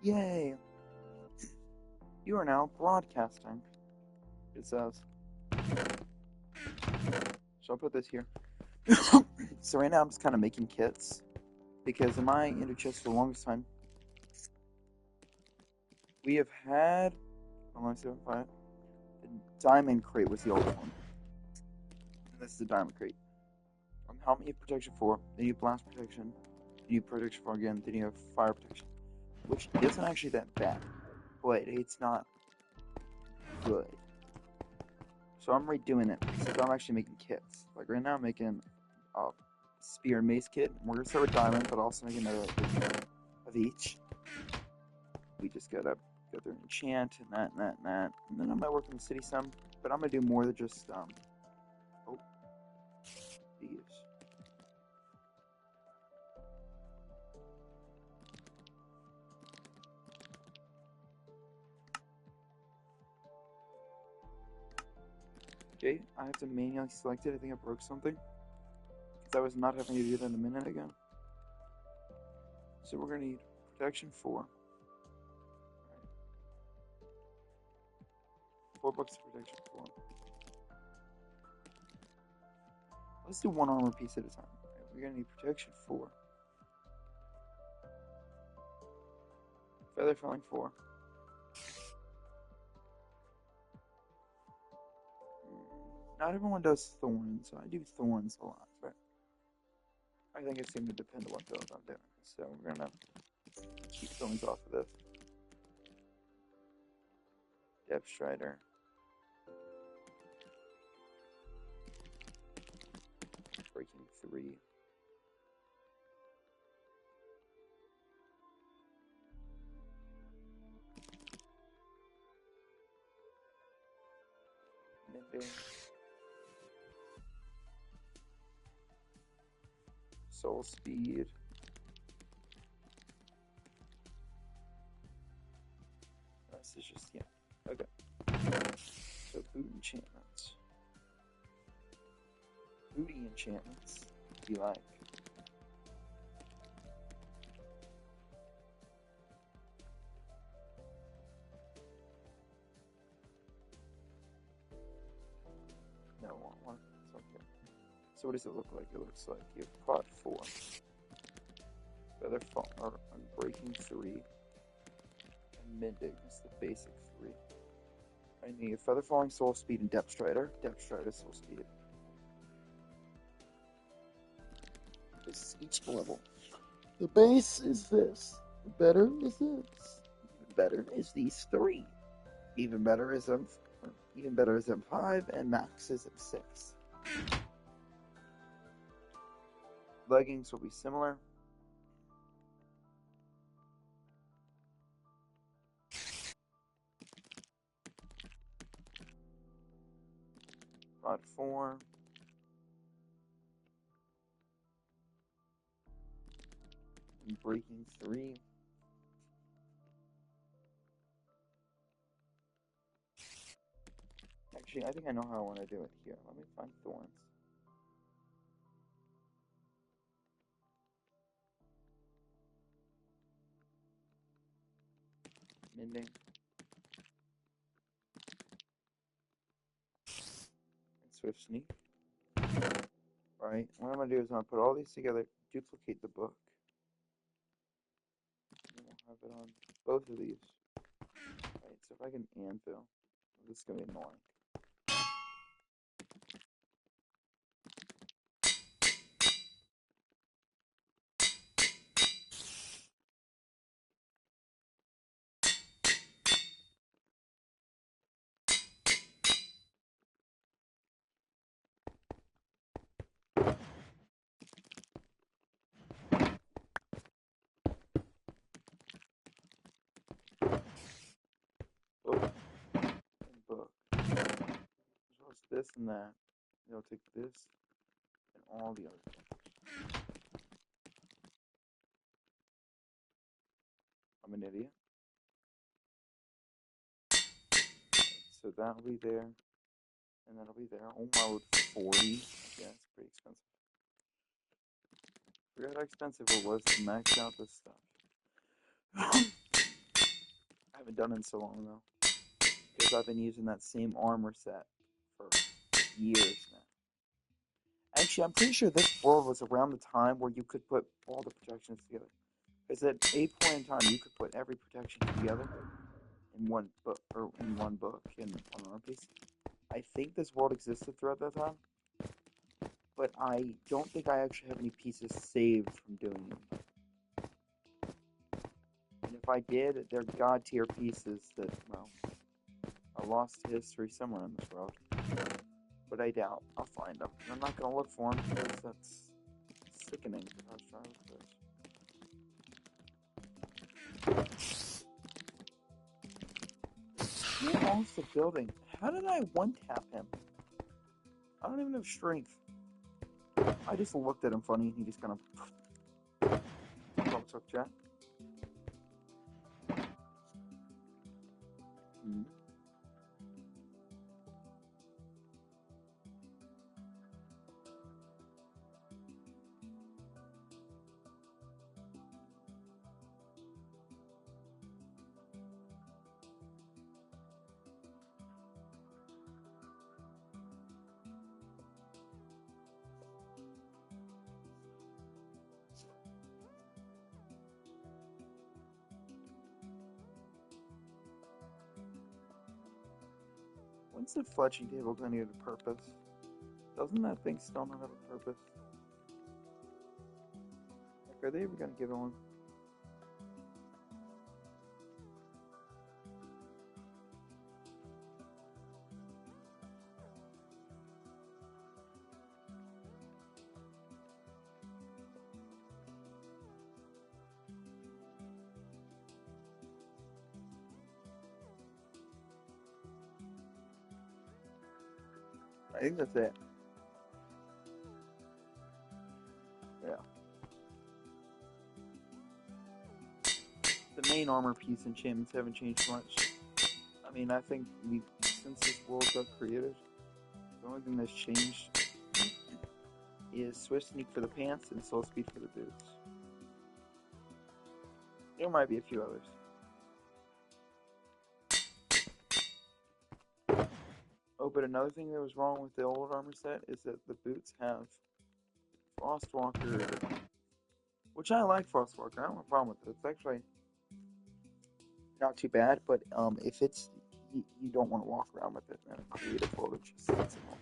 Yay! You are now broadcasting. It says. So I'll put this here. So right now I'm just kind of making kits because in my ender chest for the longest time we have had. Hold on, 7.5. The diamond crate was the old one. And this is the diamond crate. Helmet you have protection 4, then you have blast protection, then you have protection 4 again, then you have fire protection. Which isn't actually that bad, but it's not good. So I'm redoing it because I'm actually making kits. Like right now I'm making a spear and mace kit. We're gonna start with diamond, but also make another of each. We just gotta go through and enchant and that and that and that. And then I might work in the city some, but I'm gonna do more than just these. Okay, I have to manually select it. I think I broke something. Because I was not having to do that a minute ago. So we're going to need protection 4. Right. 4 bucks of protection 4. Let's do one armor piece at a time. Right, we're going to need protection 4. Feather falling 4. Not everyone does thorns, so I do thorns a lot, but I think it's going to depend on what build I'm doing. So we're going to keep thorns off of this. Depth Strider. Breaking 3. Mending. Soul Speed. This is just, yeah. Okay. So boot enchantments. Booty enchantments, if you like. No, one. Okay. So what does it look like? It looks like you have prod 4. Feather fall or unbreaking 3. And mending is the basic 3. I need feather falling, soul speed, and depth strider. Depth strider, soul speed. This is each level. The base is this. The better is this. Even better is these 3. Even better is M5, and max is M6. Leggings will be similar. Rod 4. And breaking 3. Actually, I think I know how I want to do it here. Let me find thorns. Mending. And swift sneak. Alright, what I'm going to do is I'm going to put all these together, duplicate the book. And we'll have it on both of these. Alright, so if I can anvil, this is going to be annoying. Book and book. As well as this and that. And I'll take this and all the other things. I'm an idiot. So that'll be there. And that'll be there. Oh my lord, 40. Yeah, it's pretty expensive. I forgot how expensive it was to max out this stuff. done in so long though, because I've been using that same armor set for years now. Actually, I'm pretty sure this world was around the time where you could put all the protections together. Because at a point in time, you could put every protection together in one book, in one armor piece. I think this world existed throughout that time, but I don't think I actually have any pieces saved from doing it. And if I did, they're god tier pieces that, well, are lost to history somewhere in this world. But I doubt I'll find them. And I'm not gonna look for them because that's sickening if I was trying to look for this. Who owns the building? How did I one-tap him? I don't even have strength. I just looked at him funny and he just kind of... What's up, chat? Hmm. When's the fletching table going to get a purpose? Doesn't that thing still not have a purpose? Like, are they ever going to give it one? I think that's it. Yeah. The main armor piece enchantments haven't changed much. I mean, I think since this world got created, the only thing that's changed is Swift Sneak for the pants and Soul Speed for the boots. There might be a few others. Oh, but another thing that was wrong with the old armor set is that the boots have Frostwalker, which I like Frostwalker. I don't have a problem with it. It's actually not too bad, but if it's you don't want to walk around with it in a creative world, it just sits in home.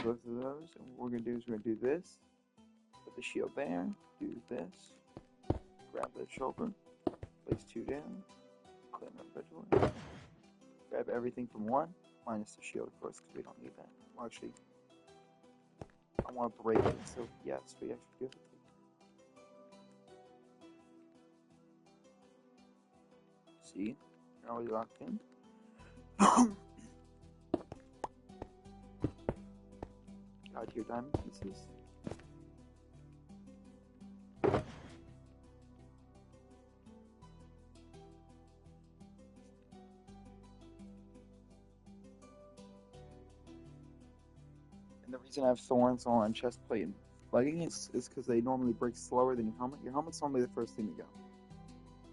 Both of those, and what we're gonna do is we're gonna do this, put the shield there, do this, grab the shoulder, place 2 down, clean individually, grab everything from 1, minus the shield, of course, because we don't need that. Well, actually, I want to break it, so yes, we actually do it. See, you're already locked in. God tier diamond pieces. And the reason I have thorns on chest plate and leggings is because they normally break slower than your helmet. Your helmet's normally the first thing to go,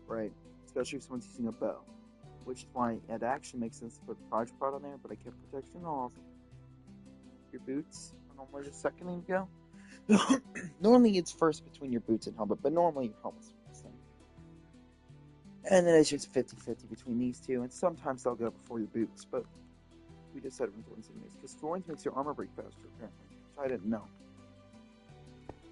right? Especially if someone's using a bow, which is why it actually makes sense to put Pride Prod on there, but I kept protection off. Your boots are normally the second thing to go. Normally it's first between your boots and helmet, but normally your helmet's first thing. And then it's just 50-50 between these two, and sometimes they'll go before your boots, but we just said thorns anyways, because thorns makes your armor break faster, apparently, which I didn't know.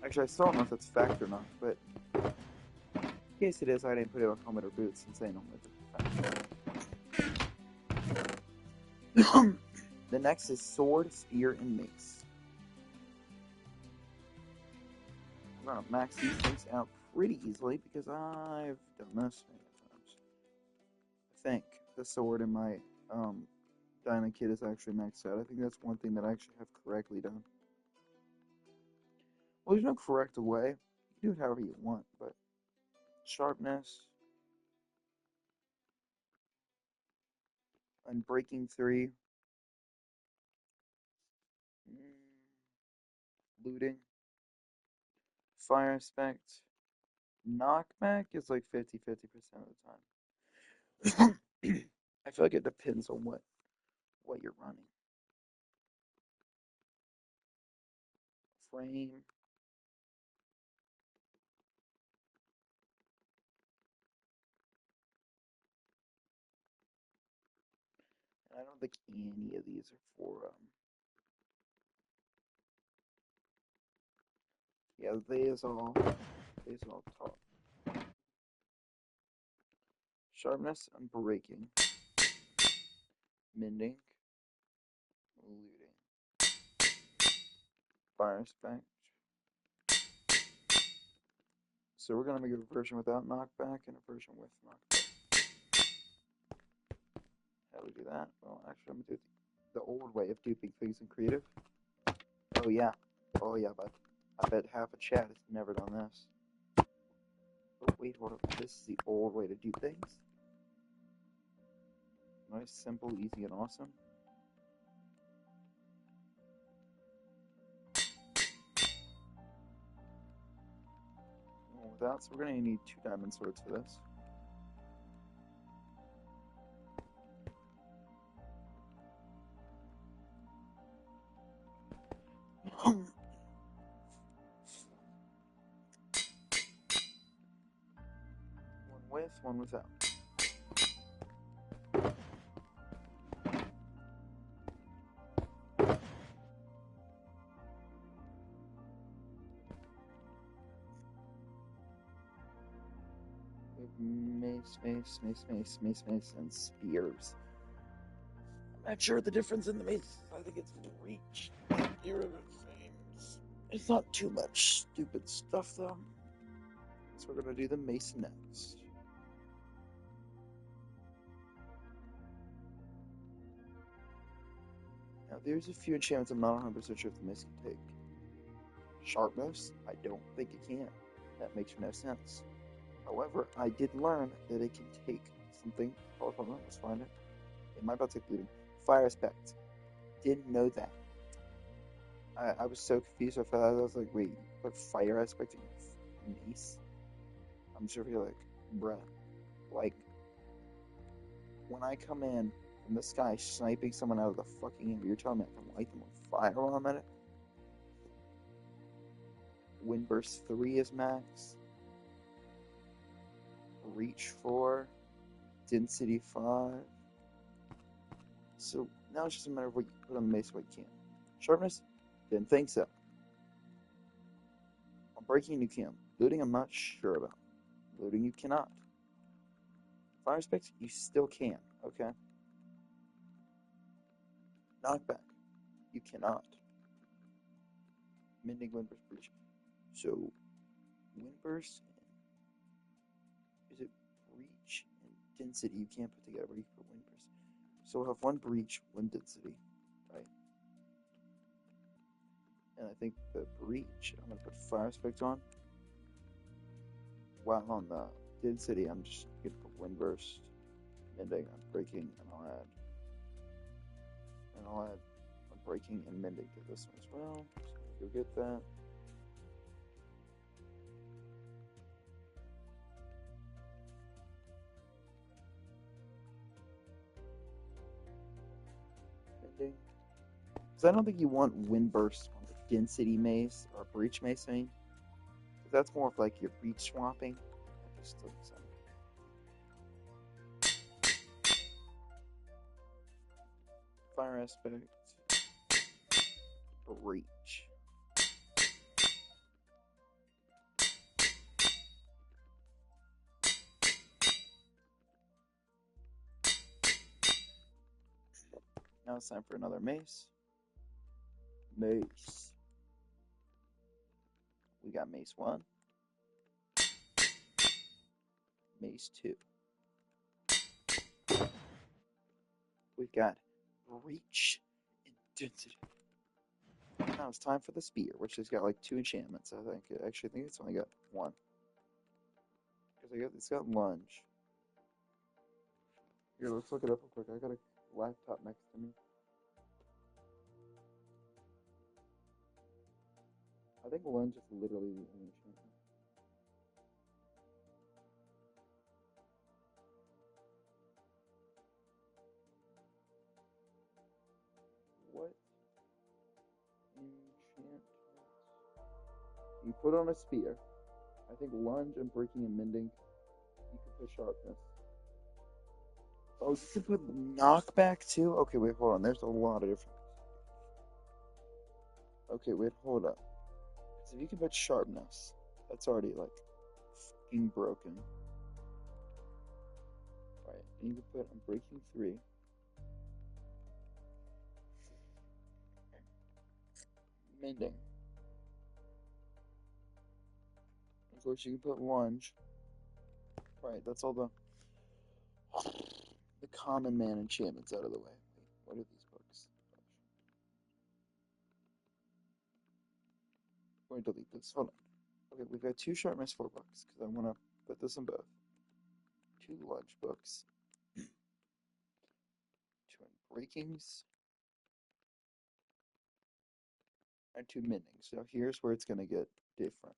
Actually, I still don't know if that's fact or not, but in case it is, I didn't put it on helmet or boots since I normally do. The next is sword, spear, and mace. I'm gonna max these things out pretty easily because I've done this many times. I think the sword in my Diamond Kit is actually maxed out. I think that's one thing that I actually have correctly done. Well, there's no correct way. You can do it however you want, but sharpness, unbreaking 3, looting, fire aspect, knockback is like 50-50% of the time. I feel like it depends on what you're running. Frame. I don't think any of these are for yeah, these all top. Sharpness, unbreaking, mending, looting, fire aspect. So we're gonna make a version without knockback and a version with knockback. How do we do that? Well, actually, I'm gonna do the old way of duping things in creative. Oh yeah, but I bet half a chat has never done this. Oh wait, hold up. This is the old way to do things. Nice, simple, easy, and awesome. Well, without, so we're gonna need 2 diamond swords for this. One with, one without. Mace, and spears. I'm not sure the difference in the mace. I think it's reach. It's not too much stupid stuff though. So we're gonna do the mace next. Now there's a few enchantments I'm not 100% sure if the mace can take. Sharpness, I don't think it can. That makes no sense. However, I did learn that it can take something. Hold on, let's find it. It might about to take looting. Fire aspect. Didn't know that. I was so confused. I was like, wait, put fire aspect in mace? I'm sure you're like, bruh. Like, when I come in from the sky sniping someone out of the fucking air, you're telling me I can light them on fire while I'm at it? Windburst 3 is max. Reach 4. Density 5. So now it's just a matter of what you put on the mace, what you can. Sharpness? Didn't think so. Breaking you can. Looting I'm not sure about. Looting you cannot. Fire aspect you still can, okay? Knockback you cannot. Mending Windburst Breach. So Windburst is it Breach and Density you can't put together, but you can put Windburst. So we'll have 1 Breach, 1 Density, right? And I think the Breach I'm gonna put Fire aspect on. While on the Density I'm just gonna put Windburst, Mending, Unbreaking, and I'll add Unbreaking and Mending to this one as well. So you'll get that. Mending. Because I don't think you want Windburst on the Density Mace or Breach Mace, I mean. That's more of like your breach swapping. That just doesn't sound. Fire aspect. Breach. Now it's time for another mace. Mace. We got mace 1. Mace 2. We've got reach and density. Now it's time for the spear, which has got like 2 enchantments, I think. Actually, I think it's only got 1. Because it's got lunge. Here, let's look it up real quick. I got a laptop next to me. I think lunge is literally the only enchantment. What enchantment? You put on a spear. I think lunge and breaking and mending. You can put sharpness. Oh, you can put knockback too? Okay, wait, hold on. There's a lot of different. Okay, wait, hold up. So if you can put sharpness, that's already like fucking broken. Right, and you can put on breaking 3. Mending. Of course, you can put lunge. Right, that's all the common man enchantments out of the way. Wait, what are these books? I'm going to delete this. Hold on. Okay, we've got 2 sharpness 4 books because I want to put this in both. 2 lunge books. 2 breakings. And 2 mendings. So here's where it's going to get different.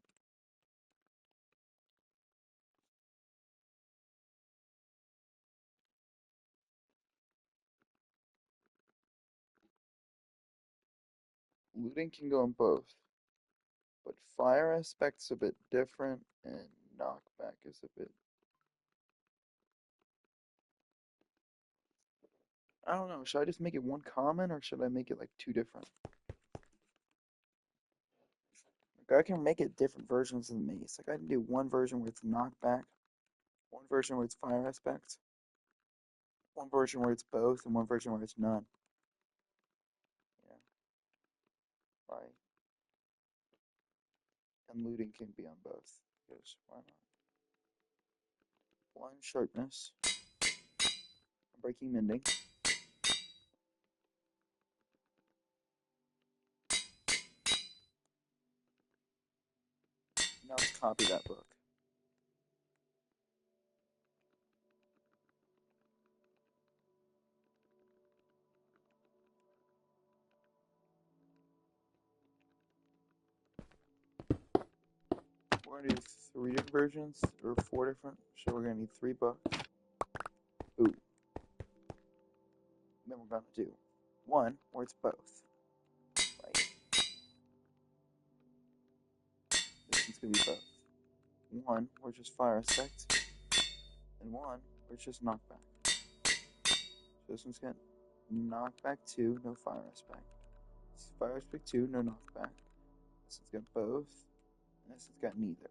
Looting can go on both. But fire aspect's a bit different, and knockback is a bit. I don't know. Should I just make it 1 common, or should I make it like 2 different? Like, I can make it different versions of the mace. Like I can do 1 version where it's knockback, 1 version where it's fire aspect, 1 version where it's both, and 1 version where it's none. Yeah. Right. And looting can be on both. Because why not? 1 sharpness. Breaking mending. Now let's copy that book. We're gonna do 3 different versions, or 4 different. So we're gonna need 3 books. Ooh. Then we're gonna do 1 where it's both. Right. This one's gonna be both. 1 where it's just fire aspect, and 1 where it's just knockback. So this one's got knockback 2, no fire aspect. This is fire aspect 2, no knockback. This one's got both, and this one's got neither.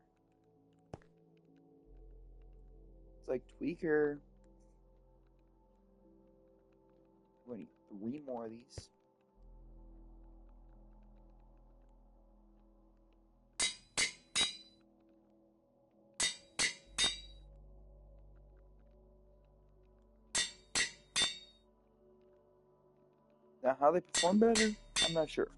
It's like Tweaker. We're gonna need 3 more of these. Now, how they perform better, I'm not sure.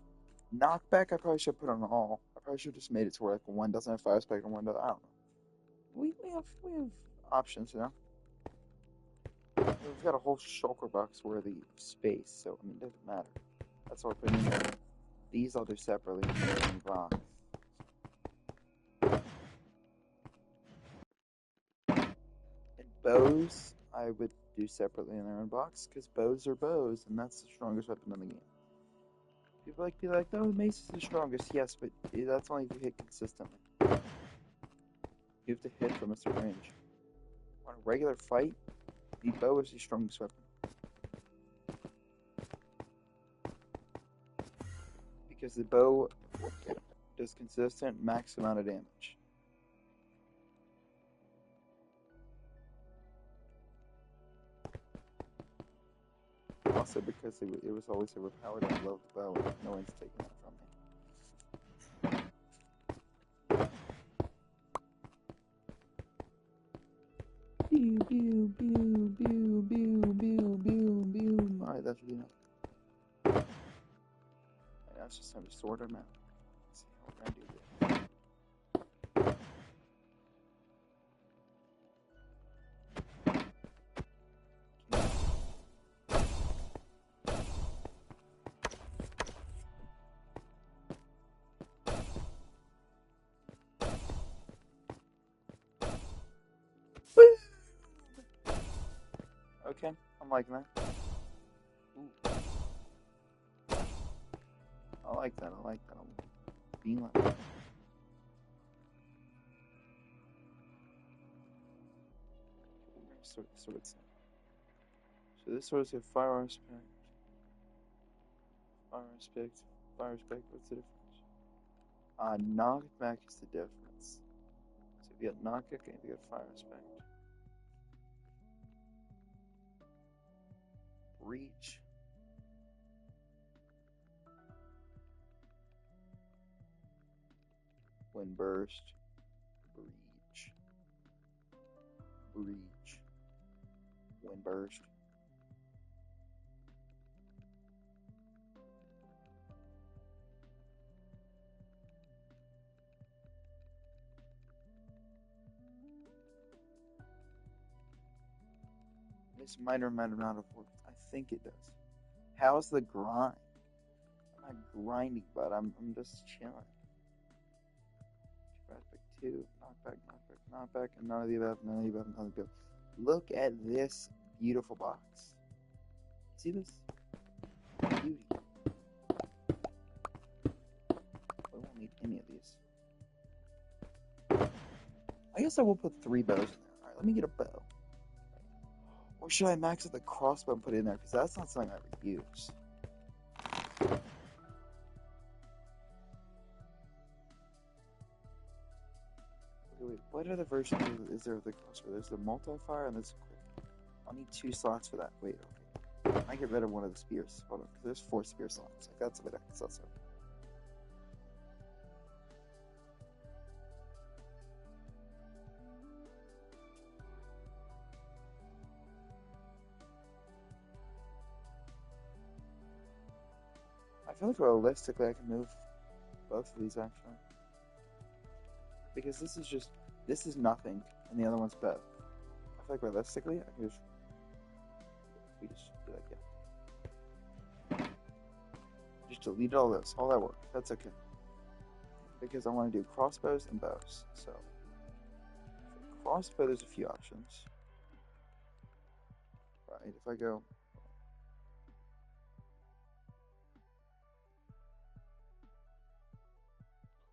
Knockback, I probably should put on all. I probably should have just made it to where like 1 doesn't have fire aspect and 1 does. I don't know. We have options, you know. We've got a whole shulker box worth of space, so I mean, it doesn't matter. That's what we're putting in there. These I'll do separately in their own box. And bows, I would do separately in their own box, because bows are bows, and that's the strongest weapon in the game. People be like, oh, mace is the strongest. Yes, but that's only if you hit consistently. You have to hit from a certain range. On a regular fight, the bow is the strongest weapon. Because the bow does consistent max amount of damage. Also because it was always overpowered, I love the bow, and no one's taking that from me. Pew, pew, pew, pew, pew, pew, pew, pew. Alright, that's really enough. Right, now it's just time to sort them out. Let's see how we're gonna do this. Okay, I'm liking that. Ooh. I like that. I like that. I'm being like that. We're gonna sort the swords out. So this sword's got fire respect. Fire respect. Fire respect. What's the difference? Knockback is the difference. So if you got knockback and if you got fire respect. Reach. Wind burst. Breach. Breach. Wind burst. This might or might not have worked. I think it does. How's the grind? I'm not grinding, but I'm just chilling. Aspect 2, knockback, knockback, knockback, and none of the above, none of the above, none of the above. Look at this beautiful box. See this? Beauty. I won't need any of these. I guess I will put 3 bows in there. Alright, let me get a bow. Or should I max out the crossbow and put it in there? Because that's not something I ever use. Wait, what other versions is there of the crossbow? There's the multi-fire and there's quick. I'll need 2 slots for that. Wait, okay. I get rid of one of the spears. Hold on, because there's 4 spear slots. Like, that's a bit excessive. I feel like realistically I can move both of these actually. Because this is nothing, and the other one's bow. I feel like realistically I can we just do that, yeah. Just delete all this, all that work. That's okay. Because I want to do crossbows and bows. So for crossbow there's a few options. Right, if I go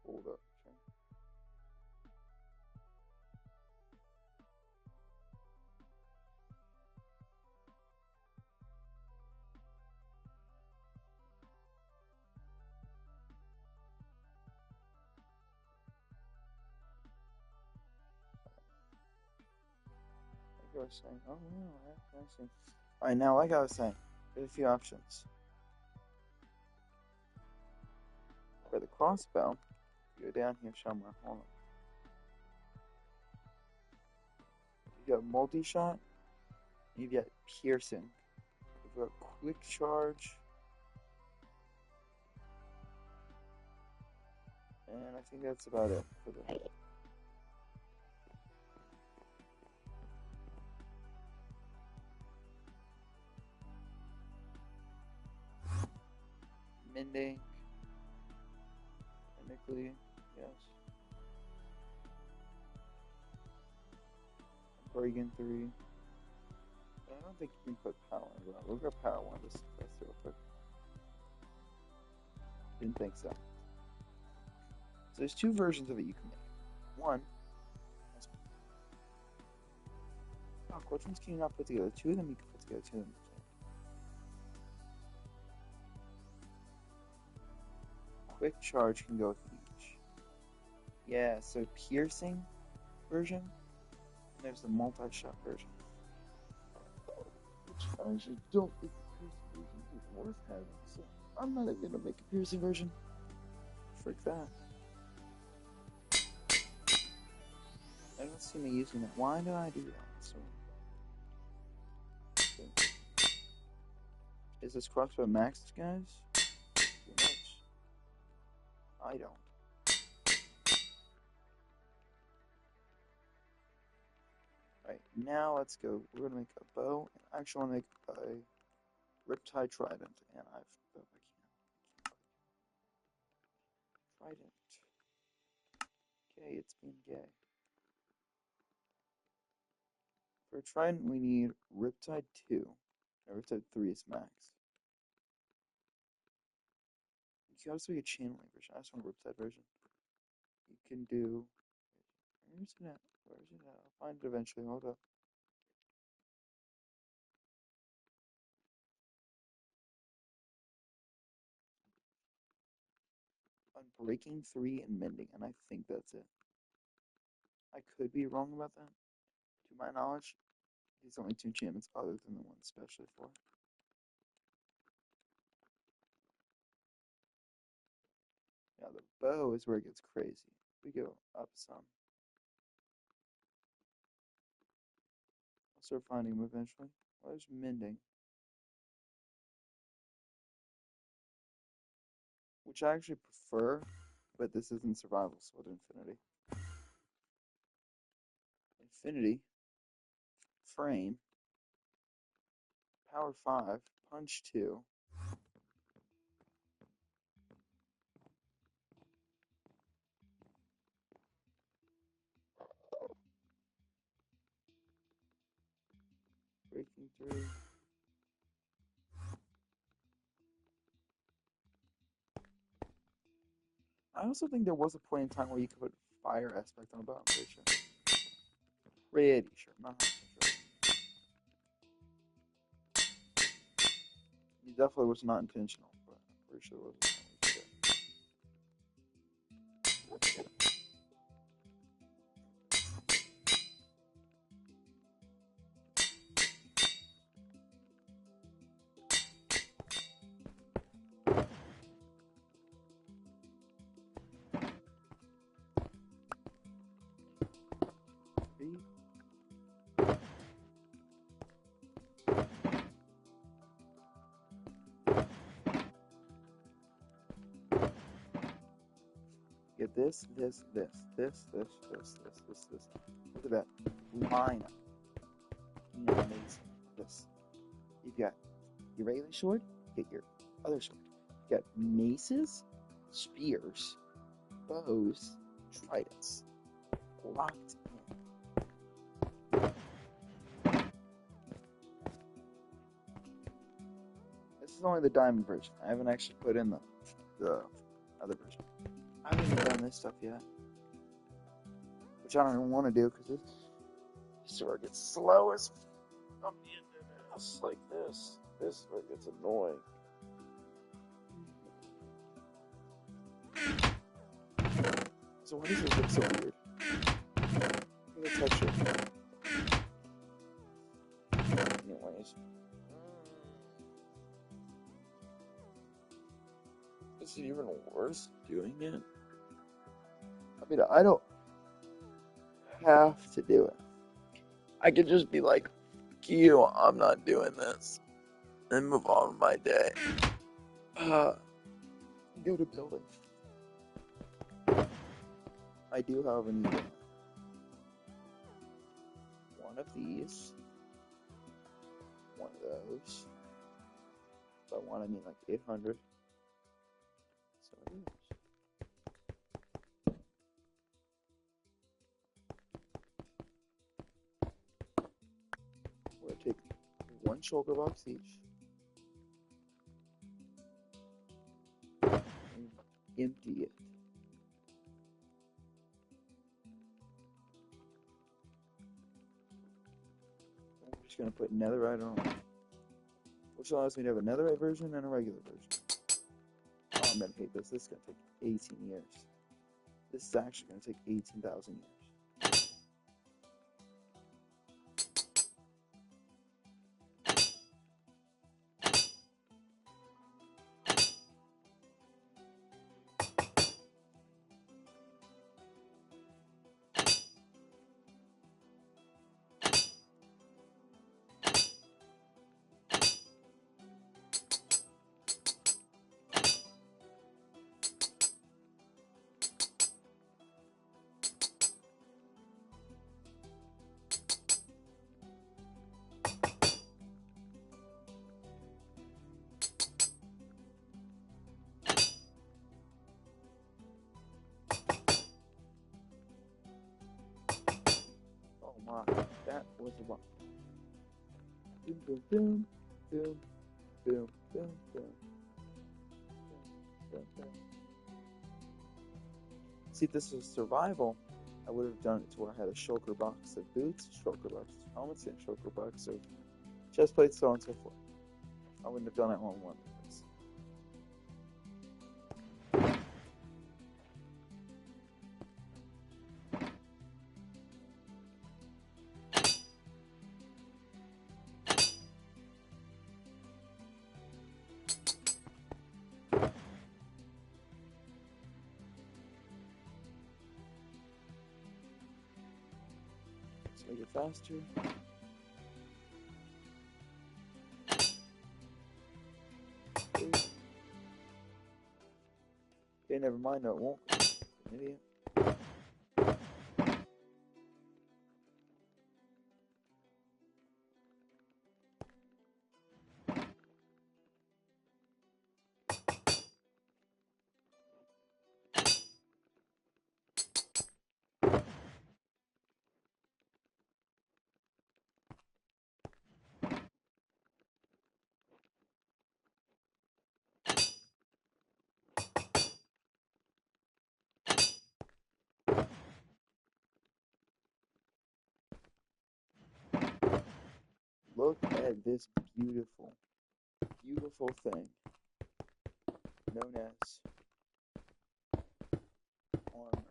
hold up. Okay. Like I was saying, oh yeah, I see. Alright, now like I was saying, there's a few options. For the crossbow, you go down here somewhere, hold on. You got multi-shot, and you got piercing. You've got quick charge, and I think that's about it for the mending. Technically, yes. Breaking 3. But I don't think you can put power in that. Look at power 1 just test it real quick. Didn't think so. So there's 2 versions of it you can make. One. Oh, which ones can you not put together? 2 of them you can put together, 2 of them you can't. Quick charge can go with each. Yeah, so piercing version, and there's the multi-shot version. Which I actually don't think the piercing version is worth having, so I'm not even gonna make a piercing version. Frick that. I don't see me using that. Why did I do that? So, is this crossbow maxed, guys? Too much. I don't. Alright, now let's go. We're gonna make a bow, and I actually want to make a Riptide Trident, and I can't. Trident. Okay, it's being gay. For a Trident, we need Riptide 2. No, Riptide 3 is max. You can also get a channeling version. I just want a Riptide version. You can do. Where's it at? Where's it at? I'll find it eventually. Hold up. Unbreaking 3 and Mending, and I think that's it. I could be wrong about that. To my knowledge, these are only 2 enchantments other than the one specially for. Now the bow is where it gets crazy. We go up some. I'll start finding them eventually. Well, there's Mending, which I actually prefer, but this isn't survival, so I'll do Infinity. Infinity, Frame, Power 5, Punch 2. Breaking 3. I also think there was a point in time where you could put Fire Aspect on a bow, I'm pretty sure. Pretty sure, not 100% sure. It definitely was not intentional, but I'm pretty sure it was a time we could do it. Get this. Look at that line up. Amazing. This. You've got your regular sword, get your other sword. You got maces, spears, bows, tridents. Locked in. This is only the diamond version. I haven't actually put in the other version. I haven't even done this stuff yet. Which I don't even want to do because this sword gets slow as I'm in this like this. This is where it gets annoying. So why does this look so weird? Look at the texture. Anyways. Is it even worse doing it? I mean, I don't have to do it. I could just be like, you, I'm not doing this. And move on with my day. Go to building. I do, however, need one of these. One of those. By one, I mean like 800. So it is. We're gonna take one shulker box each. And empty it. I'm just gonna put netherite on, which allows me to have a netherite version and a regular version. Oh, I'm gonna hate this. This is gonna take 18 years. This is actually gonna take 18,000 years. that was a bomb. Boom, boom, boom, boom, boom, boom, boom, boom, boom. See, if this was survival, I would have done it to where I had a shulker box of boots, shulker box of helmets, and shulker box of chest plates, so on and so forth. I wouldn't have done it on one of these. Let's make it faster. Okay, never mind, no it won't. An idiot. Look at this beautiful, beautiful thing known as armor.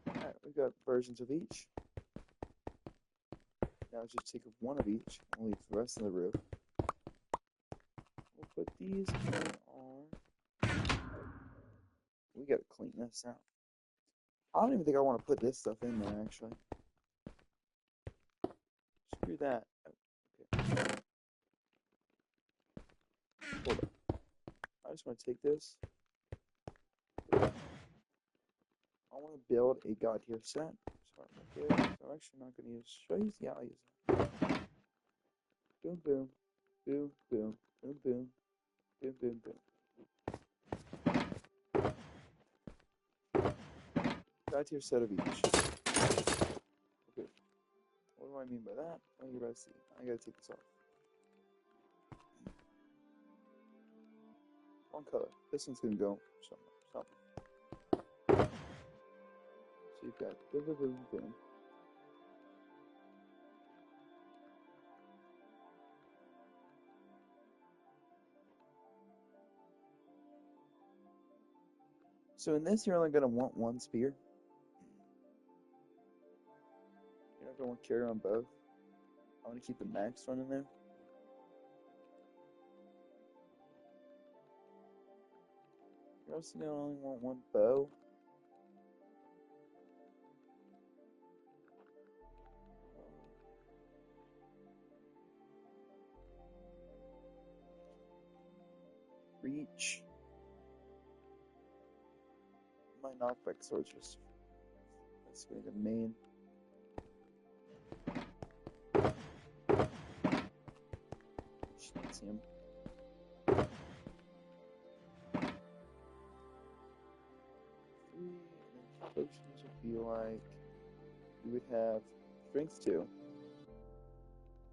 Alright, we've got versions of each. Now just take one of each and leave the rest of the roof. We'll put these on. We gotta clean this out. I don't even think I want to put this stuff in there, actually. Screw that. Okay. Hold up. I just want to take this. I want to build a God tier set. So I'm actually not going to use. Should I use? Yeah, I'll use it. Boom, boom, boom, boom, boom, boom, boom, boom, boom. God tier set of each. Okay. What do I mean by that? Oh, you gotta see. I gotta take this off. One color. This one's gonna go something. So you've got boom, boom, boom, boom. So in this, you're only gonna want one spear. You're not gonna want to carry on both. I want to keep the max one in there. You're also gonna only want one bow. Reach. My knockback sword just that's gonna be the main. Just see him. Potions would be like you would have strength 2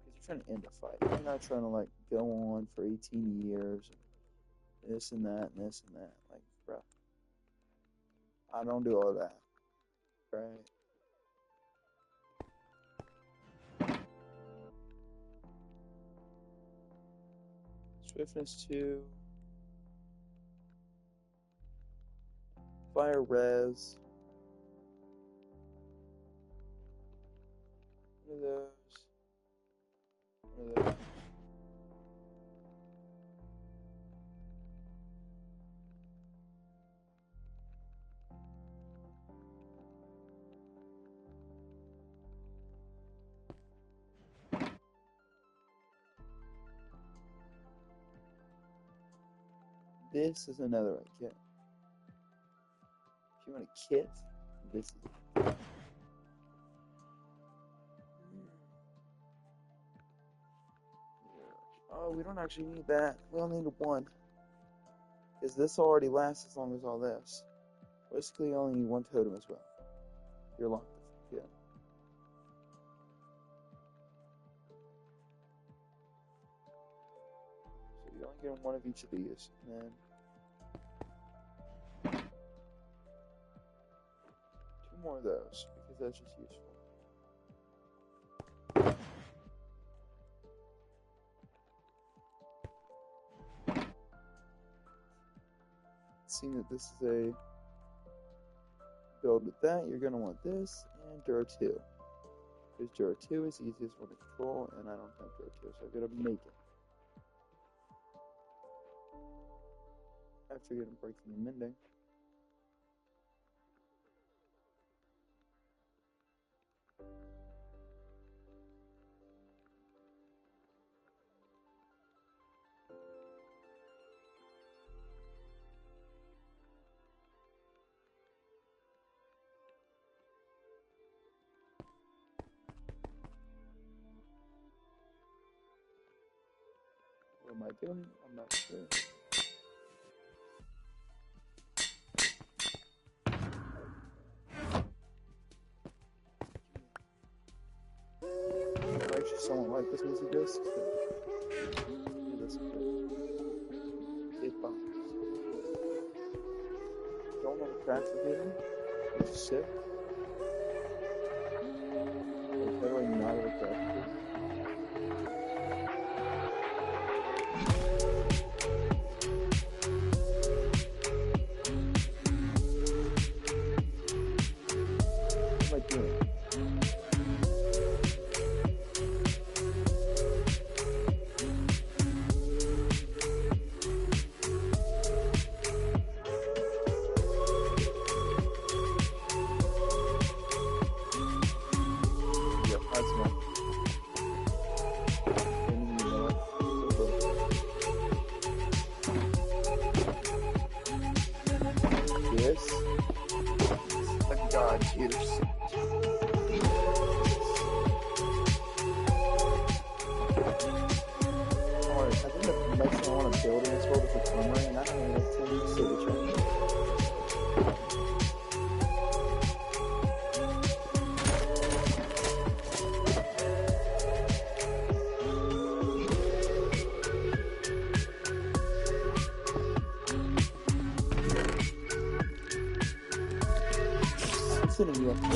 because you're trying to end a fight. You're not trying to like go on for 18 years, this and that and this and that. Like, bro, I don't do all that, right? Swiftness 2, fire res. One of those. One of those. This is another kit. If you want a kit, this is it. Oh, we don't actually need that. We only need one. Because this already lasts as long as all this. Basically, you only need one totem as well. You're locked. Yeah. So you only get one of each of these. And then two more of those. Because that's just useful. Seeing that this is a build with that, you're going to want this and Dura 2. Because Dura 2 is the easiest one to control, and I don't have Dura 2, so I'm going to make it. After getting breaking and mending. What am I doing? I'm not sure. I actually somewhat like this music disc. Yeah, this is good. 8 box. Don't have a crack for hidden, which is sick. Like, how do I not have a crack for hidden? What am I doing? Yep, that's enough. This the god tier suit. Alright, I think the next thing I want to build in this world is a armor, and I don't even have to say the check. I'm sending you up there.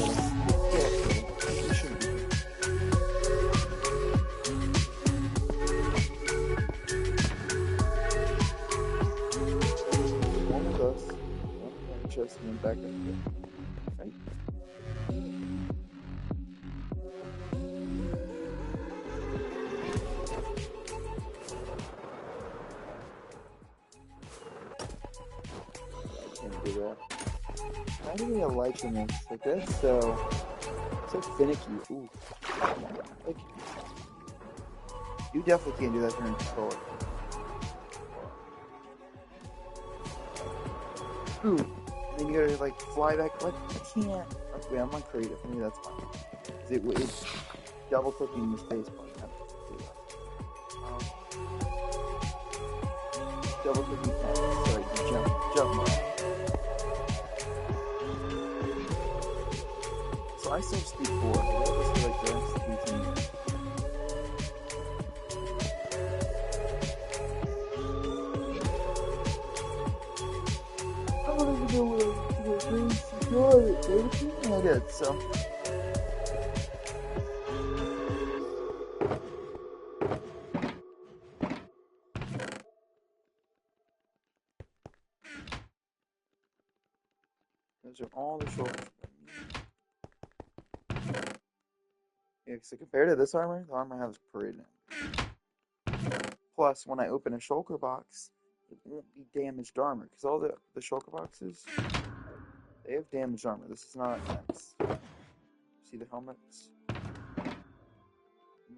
Yeah, you shouldn't be. One with us, one with our chest, and then back up here. Right? I can't do that. How do we lichen this? Like that's so finicky. Ooh. Like, you definitely can't do that during controller. Ooh. And then you gotta like fly back. Like I can't. Okay, I'm on creative. Maybe that's fine. It's double clicking the space bar. Double clicking X. Sorry, jump mode. So I still speed 4. That was like the rest of the team. I don't even know what I did, so. Those are all the shoulders. Yeah, because compared to this armor, the armor has parade in it. Plus, when I open a shulker box, it won't be damaged armor, because all the shulker boxes, they have damaged armor. This is not X. See the helmets? And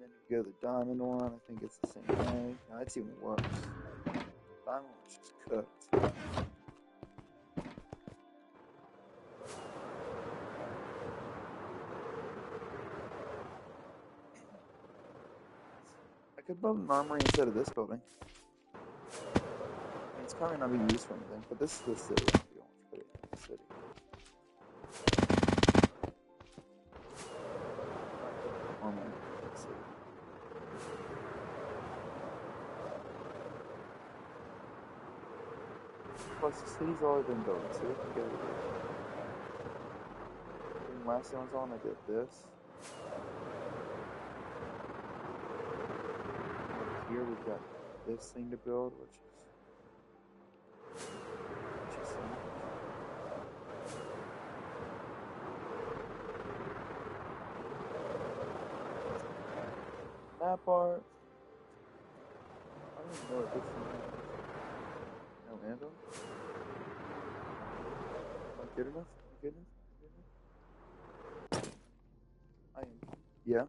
then you go to the diamond one, I think it's the same way. No, that's even worse. Diamond one's just cooked. I could build an armory instead of this building. It's probably not being used for anything, but this is the city. I do want to put it in the city. Armory in the city. Plus, the city's already been built, so we can get it. Putting last stones on, I did this. Here we've got this thing to build, which is map art. I don't even know what this thing is. No anvil? Am I good enough? Am I good enough? I am. Yeah.